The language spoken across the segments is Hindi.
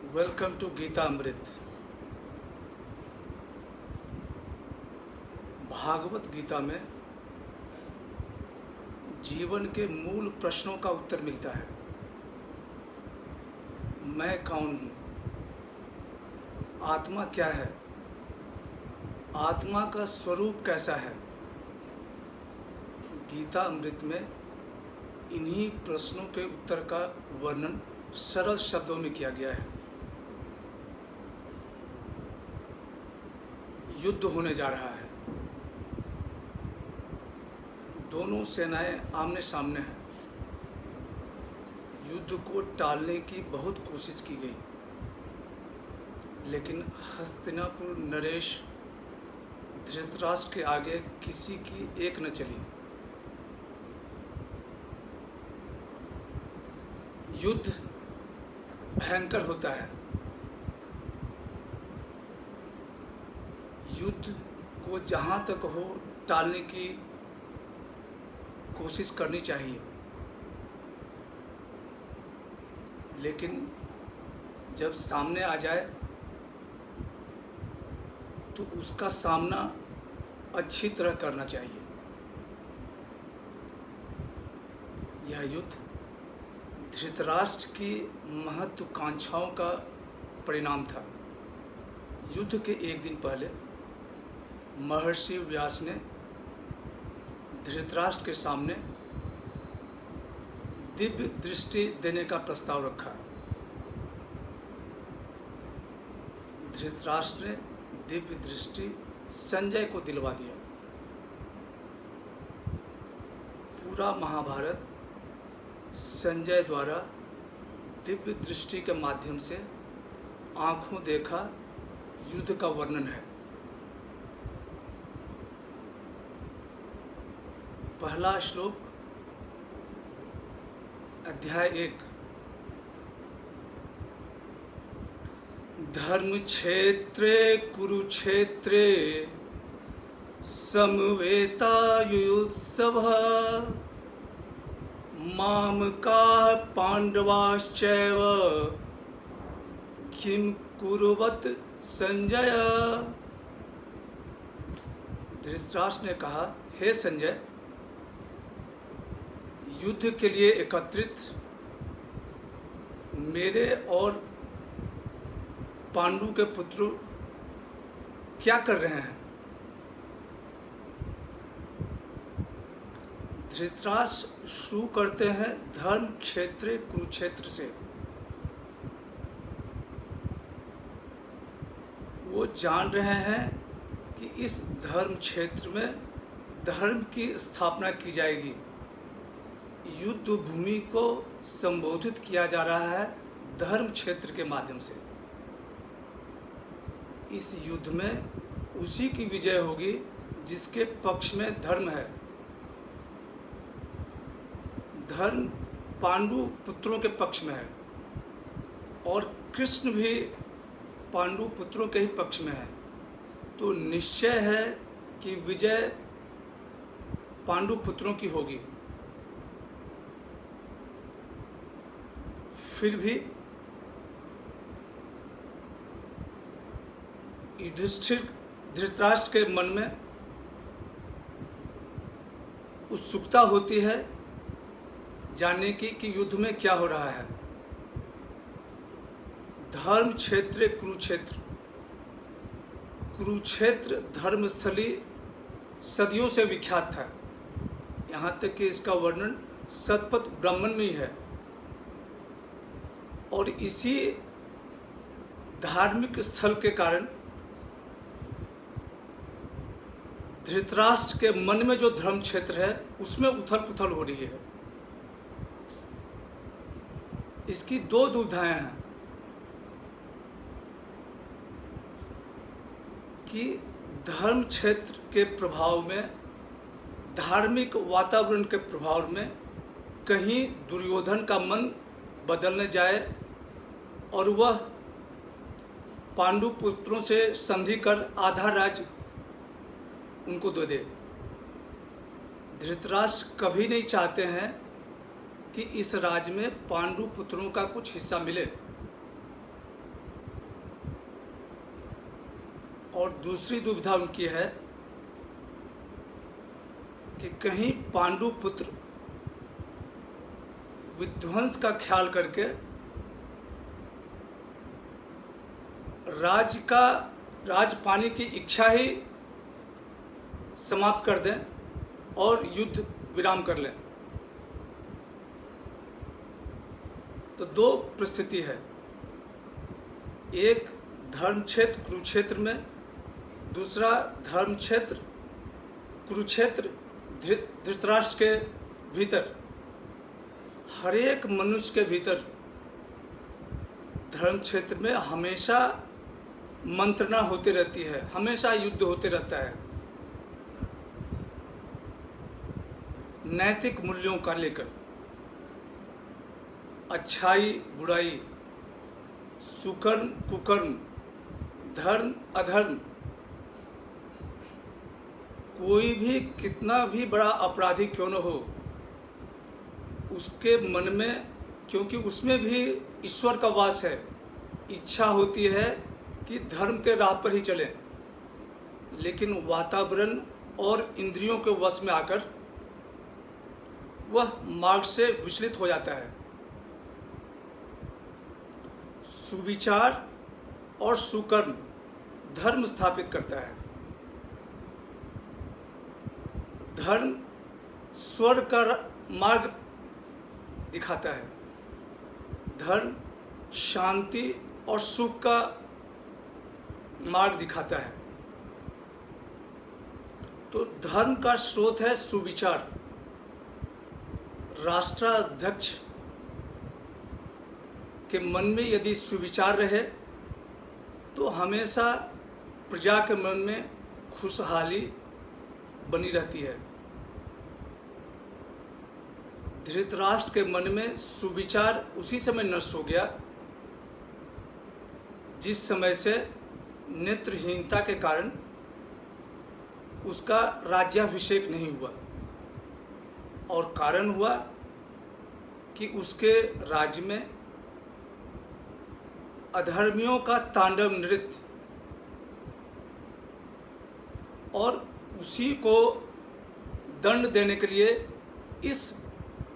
वेलकम टू गीता अमृत। भागवत गीता में जीवन के मूल प्रश्नों का उत्तर मिलता है। मैं कौन हूँ? आत्मा क्या है? आत्मा का स्वरूप कैसा है? गीता अमृत में इन्हीं प्रश्नों के उत्तर का वर्णन सरल शब्दों में किया गया है। युद्ध होने जा रहा है। दोनों सेनाएं आमने सामने हैं। युद्ध को टालने की बहुत कोशिश की गई, लेकिन हस्तिनापुर नरेश धृतराष्ट्र के आगे किसी की एक न चली। युद्ध भयंकर होता है। युद्ध को जहाँ तक हो टालने की कोशिश करनी चाहिए, लेकिन जब सामने आ जाए तो उसका सामना अच्छी तरह करना चाहिए। यह युद्ध धृतराष्ट्र की महत्वाकांक्षाओं का परिणाम था। युद्ध के एक दिन पहले महर्षि व्यास ने धृतराष्ट्र के सामने दिव्य दृष्टि देने का प्रस्ताव रखा। धृतराष्ट्र ने दिव्य दृष्टि संजय को दिलवा दिया। पूरा महाभारत संजय द्वारा दिव्य दृष्टि के माध्यम से आंखों देखा युद्ध का वर्णन है। पहला श्लोक अध्याय 1। धर्म क्षेत्रे कुरुक्षेत्रे समवेतायुत्सव मामकाः पांडवाश्चैव किं कुर्वत संजय। धृतराष्ट्र ने कहा, हे संजय, युद्ध के लिए एकत्रित मेरे और पांडु के पुत्र क्या कर रहे हैं? धृतराष्ट्र शुरू करते हैं धर्म क्षेत्र कुरुक्षेत्र से। वो जान रहे हैं कि इस धर्म क्षेत्र में धर्म की स्थापना की जाएगी। युद्ध भूमि को संबोधित किया जा रहा है धर्म क्षेत्र के माध्यम से। इस युद्ध में उसी की विजय होगी जिसके पक्ष में धर्म है। धर्म पांडु पुत्रों के पक्ष में है और कृष्ण भी पांडु पुत्रों के ही पक्ष में है। तो निश्चय है कि विजय पांडु पुत्रों की होगी। फिर भी युधिष्ठिर धृतराष्ट्र के मन में उत्सुकता होती है जानने की कि युद्ध में क्या हो रहा है। धर्म क्षेत्र कुरुक्षेत्र, कुरुक्षेत्र धर्मस्थली सदियों से विख्यात था। यहाँ तक कि इसका वर्णन शतपथ ब्राह्मण में ही है। और इसी धार्मिक स्थल के कारण धृतराष्ट्र के मन में जो धर्म क्षेत्र है उसमें उथल पुथल हो रही है। इसकी दो दुविधाएं हैं कि धर्म क्षेत्र के प्रभाव में, धार्मिक वातावरण के प्रभाव में कहीं दुर्योधन का मन बदलने जाए और वह पांडु पुत्रों से संधि कर आधा राज्य उनको दे दे। धृतराष्ट्र कभी नहीं चाहते हैं कि इस राज्य में पांडु पुत्रों का कुछ हिस्सा मिले। और दूसरी दुविधा उनकी है कि कहीं पांडु पुत्र विध्वंस का ख्याल करके राज पाने की इच्छा ही समाप्त कर दें और युद्ध विराम कर लें। तो दो परिस्थिति है, एक धर्म क्षेत्र कुरुक्षेत्र में, दूसरा धर्म क्षेत्र कुरुक्षेत्र धृतराष्ट्र के भीतर। हर एक मनुष्य के भीतर धर्म क्षेत्र में हमेशा मंत्रणा होती रहती है, हमेशा युद्ध होते रहता है नैतिक मूल्यों का लेकर। अच्छाई बुराई, सुकर्म कुकर्म, धर्म अधर्म, कोई भी कितना भी बड़ा अपराधी क्यों न हो, उसके मन में, क्योंकि उसमें भी ईश्वर का वास है, इच्छा होती है कि धर्म के राह पर ही चले, लेकिन वातावरण और इंद्रियों के वश में आकर वह मार्ग से विचलित हो जाता है। सुविचार और सुकर्म धर्म स्थापित करता है। धर्म स्वर्ग का मार्ग दिखाता है, धर्म शांति और सुख का मार्ग दिखाता है। तो धर्म का स्रोत है सुविचार। राष्ट्राध्यक्ष के मन में यदि सुविचार रहे तो हमेशा प्रजा के मन में खुशहाली बनी रहती है। धृतराष्ट्र के मन में सुविचार उसी समय नष्ट हो गया जिस समय से नेत्रहीनता के कारण उसका राज्याभिषेक नहीं हुआ, और कारण हुआ कि उसके राज्य में अधर्मियों का तांडव नृत्य, और उसी को दंड देने के लिए इस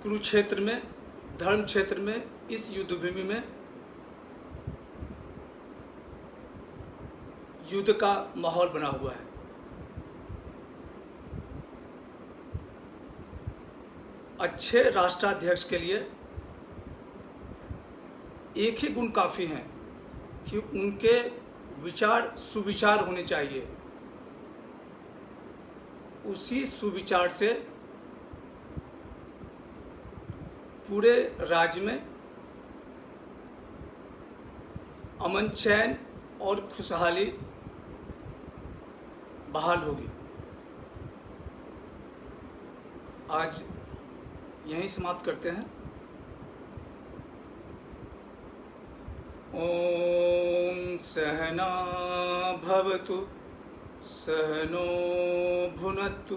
कुरुक्षेत्र में, धर्म क्षेत्र में, इस युद्धभूमि में युद्ध का माहौल बना हुआ है। अच्छे राष्ट्राध्यक्ष के लिए एक ही गुण काफी हैं कि उनके विचार सुविचार होने चाहिए। उसी सुविचार से पूरे राज्य में अमन चैन और खुशहाली बहाल होगी। आज यहीं समाप्त करते हैं। ओम सहना भवतु सहनो भुनक्तु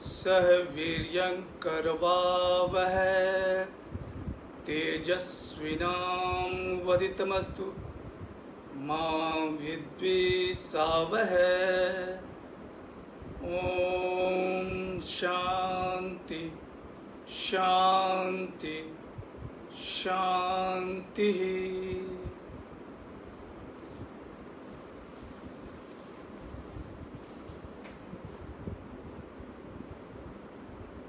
सह वीर्यं करवावहै तेजस्विनावधीतमस्तु मा विद्विषावहै। ओम शांति शांति शांति।